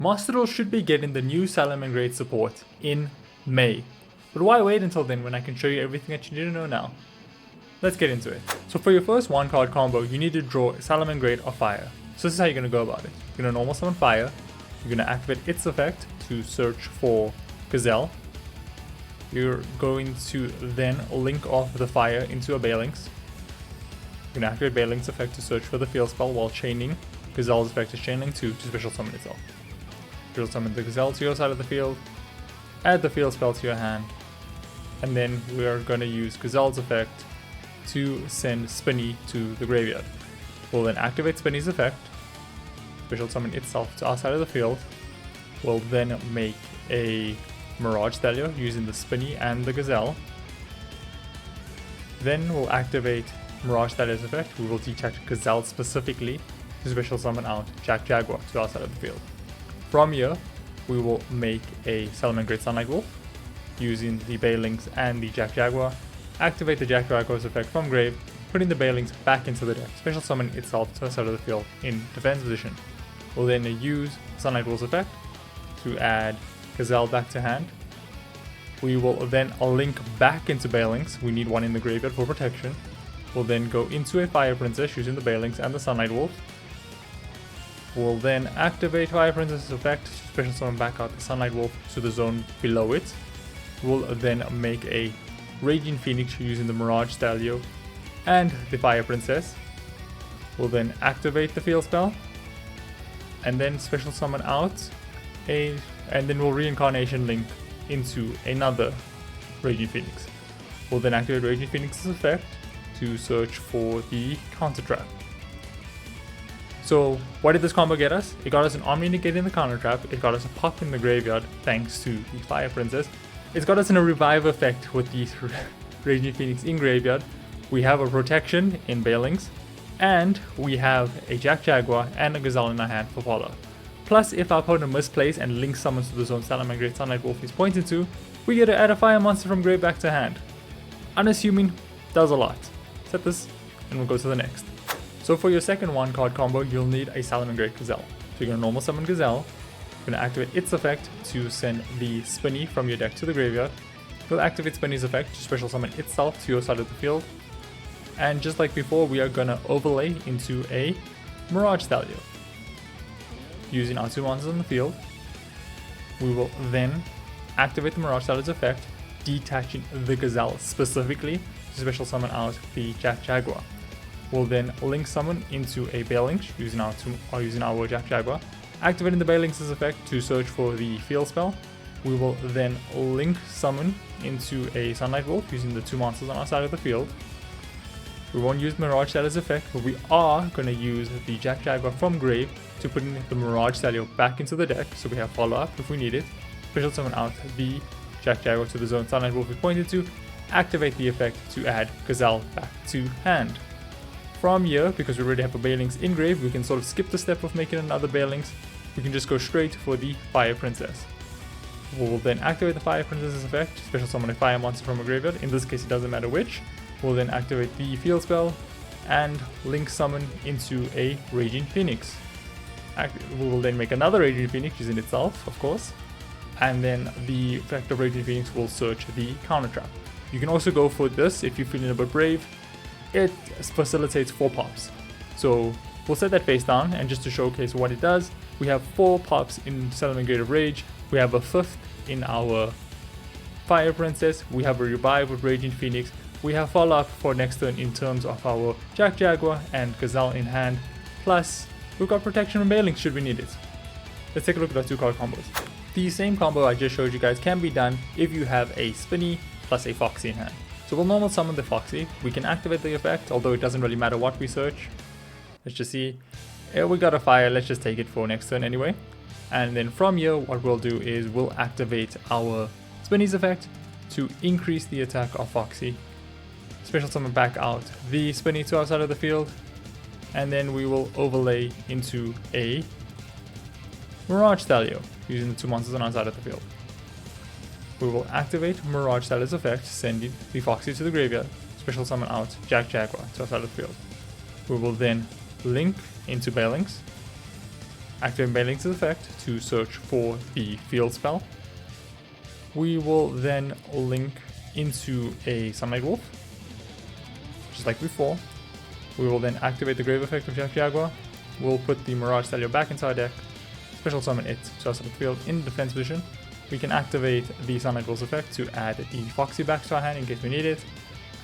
Master Duel should be getting the new Salamangreat support in May. But why wait until then when I can show you everything that you need to know now? Let's get into it. So for your first 1-card combo, you need to draw Salamangreat of Fire. So this is how you're going to go about it. You're going to normal summon Fire. You're going to activate its effect to search for Gazelle. You're going to then link off the Fire into a Balelynx. You're going to activate Balelynx effect to search for the field spell while chaining Gazelle's effect is chain link 2 to special summon itself. Special summon the Gazelle to your side of the field. Add the field spell to your hand. And then we are going to use Gazelle's effect to send Spinny to the graveyard. We'll then activate Spinny's effect, special summon itself to our side of the field. We'll then make a Miragestallio using the Spinny and the Gazelle. Then we'll activate Miragestallio's effect. We will detach Gazelle specifically to special summon out Jack Jaguar to our side of the field. From here, we will make a Salamangreat Sunlight Wold using the Balelynx and the Jack Jaguar. Activate the Jack Jaguar's effect from grave, putting the Balelynx back into the deck, special summon itself to the side of the field in defense position. We'll then use Sunlight Wold's effect to add Gazelle back to hand. We will then link back into Balelynx. We need one in the graveyard for protection. We'll then go into a Fire Princess using the Balelynx and the Sunlight Wold. We'll then activate Fire Princess's effect, special summon back out the Sunlight Wolf to the zone below it. We'll then make a Raging Phoenix using the Miragestallio and the Fire Princess. We'll then activate the field spell and then special summon out and then we'll reincarnation link into another Raging Phoenix. We'll then activate Raging Phoenix's effect to search for the counter trap. So what did this combo get us? It got us an Omni negating the counter trap, it got us a pop in the graveyard thanks to the Fire Princess. It's got us in a revive effect with the Raging Phoenix in graveyard. We have a protection in Balelynx, and we have a Jack Jaguar and a Gazelle in our hand for follow. Plus, if our opponent misplays and links summons to the zone Salamangreat Sunlight Wolf is pointed to, we get to add a fire monster from grave back to hand. Unassuming, does a lot. Set this, and we'll go to the next. So for your second 1-card combo, you'll need a Salamangreat Gazelle. So you're going to normal summon Gazelle. You're going to activate its effect to send the Spinny from your deck to the graveyard. You'll activate Spinny's effect to special summon itself to your side of the field. And just like before, we are going to overlay into a Miragestallio. Using our 2 monsters on the field, we will then activate the Miragestallio's effect, detaching the Gazelle specifically to special summon out the Jack Jaguar. We'll then link summon into a Balelynx using our Jack Jaguar. Activating the Balelynx's effect to search for the field spell. We will then link summon into a Sunlight Wold using the 2 monsters on our side of the field. We won't use Miragestallio's effect, but we are going to use the Jack Jaguar from grave to put in the Miragestallio back into the deck, so we have follow-up if we need it. Special summon out the Jack Jaguar to the zone Sunlight Wolf we pointed to. Activate the effect to add Gazelle back to hand. From here, because we already have a Balelynx in grave, we can sort of skip the step of making another Balelynx. We can just go straight for the Fire Princess. We'll then activate the Fire Princess's effect, special summon a fire monster from a graveyard. In this case, it doesn't matter which. We'll then activate the field spell and link summon into a Raging Phoenix. We will then make another Raging Phoenix using itself, of course. And then the effect of Raging Phoenix will search the counter trap. You can also go for this if you're feeling a bit brave. It facilitates 4 pops. So we'll set that face down, and just to showcase what it does, we have 4 pops in Salamangreat of Rage. We have a 5th in our Fire Princess. We have a revive with Raging Phoenix. We have follow-up for next turn in terms of our Jack Jaguar and Gazelle in hand. Plus, we've got protection from Balelynx should we need it. Let's take a look at our 2-card combos. The same combo I just showed you guys can be done if you have a Spinny plus a Foxy in hand. So we'll normal summon the Foxy. We can activate the effect, although it doesn't really matter what we search. Let's just see. Yeah, we got a fire, let's just take it for next turn anyway. And then from here, what we'll do is we'll activate our Spinny's effect to increase the attack of Foxy. Special summon back out the Spinny to our side of the field. And then we will overlay into a Miragestallio using the 2 monsters on our side of the field. We will activate Miragestallio's effect, sending the Foxy to the graveyard. Special summon out Jack Jaguar to our side of the field. We will then link into Balelynx. activate Balelynx's effect to search for the field spell. We will then link into a Sunlight Wold, just like before. We will then activate the Grave effect of Jack Jaguar. We'll put the Miragestallio back into our deck, special summon it to our Sunlight field in defense position. We can activate the Sunlight Wold's effect to add the Foxy back to our hand in case we need it.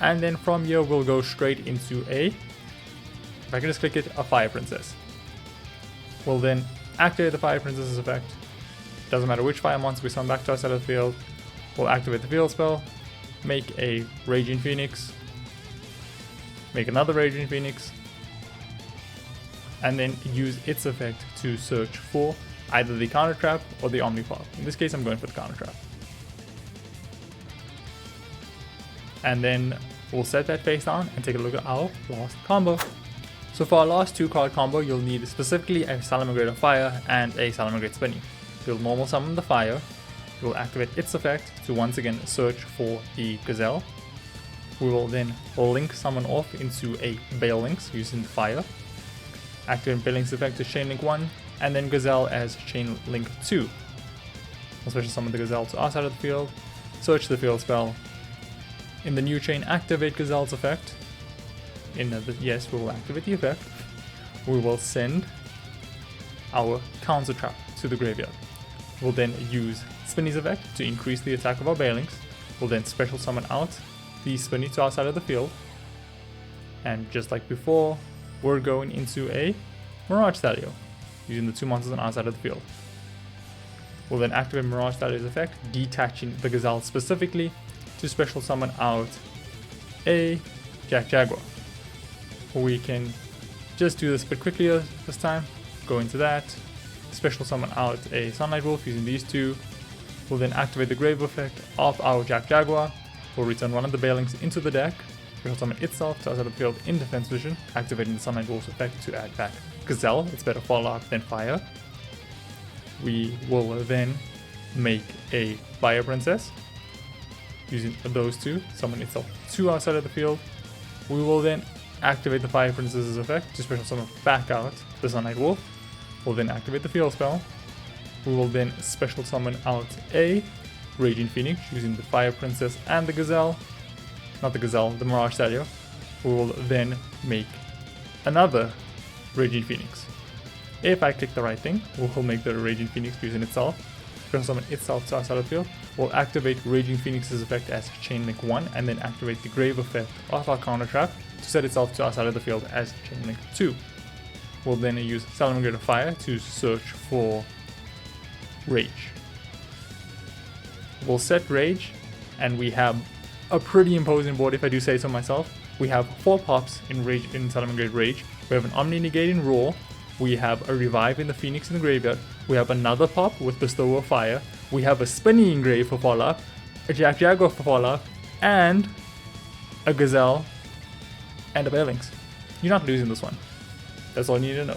And then from here we'll go straight into if I can just click it, a Fire Princess. We'll then activate the Fire Princess's effect. Doesn't matter which fire monster we summon back to our side of the field. We'll activate the field spell, make a Raging Phoenix, make another Raging Phoenix, and then use its effect to search for either the counter trap or the Omnipop. In this case, I'm going for the counter trap. And then we'll set that face down and take a look at our last combo. So for our last 2-card combo, you'll need specifically a Salamangreat of Fire and a Salamangreat Spinny. You'll normal summon the Fire. You'll activate its effect to once again search for the Gazelle. We will then link summon off into a Balelynx using the Fire. Activate Balelynx's effect to Chain Link 1, and then Gazelle as Chain Link 2. We'll special summon the Gazelle to our side of the field, search the field spell. In the new chain, activate Gazelle's effect. Yes, we will activate the effect. We will send our counter trap to the graveyard. We'll then use Spinny's effect to increase the attack of our Balelynx. We'll then special summon out the Spinny to our side of the field. And just like before, we're going into a Miragestallio, using the 2 monsters on our side of the field. We'll then activate Miragestallio's effect, detaching the Gazelle specifically to special summon out a Jack Jaguar. We can just do this a bit quickly this time. Go into that, special summon out a Sunlight Wolf using these 2. We'll then activate the Grave effect of our Jack Jaguar. We'll return one of the Balelynx into the deck. Special summon itself to our side of the field in defense position, activating the Sunlight Wolf's effect to add back Gazelle. It's better Fallout than Fire. We will then make a Fire Princess using those 2, summon itself to our side of the field. We will then activate the Fire Princess's effect to special summon back out the Sunlight Wolf. We'll then activate the field spell. We will then special summon out a Raging Phoenix using the Fire Princess and the Gazelle. Not the Gazelle, the Miragestallio. We will then make another Raging Phoenix. If I click the right thing, we'll make the Raging Phoenix using itself. Special summon itself to our side of the field. We'll activate Raging Phoenix's effect as Chain Link 1 and then activate the Grave effect of our counter trap to set itself to our side of the field as Chain Link 2. We'll then use Salamangreat of Fire to search for Rage. We'll set Rage, and we have a pretty imposing board if I do say so myself. We have 4 pops in Salamangreat Rage. We have an Omni-negating Roar. We have a Revive in the Phoenix in the graveyard. We have another pop with Bestower of Fire. We have a Spinny Engrave for Fallout, a Jack Jaguar for Fallout, and a Gazelle and a Balelynx. You're not losing this one. That's all you need to know.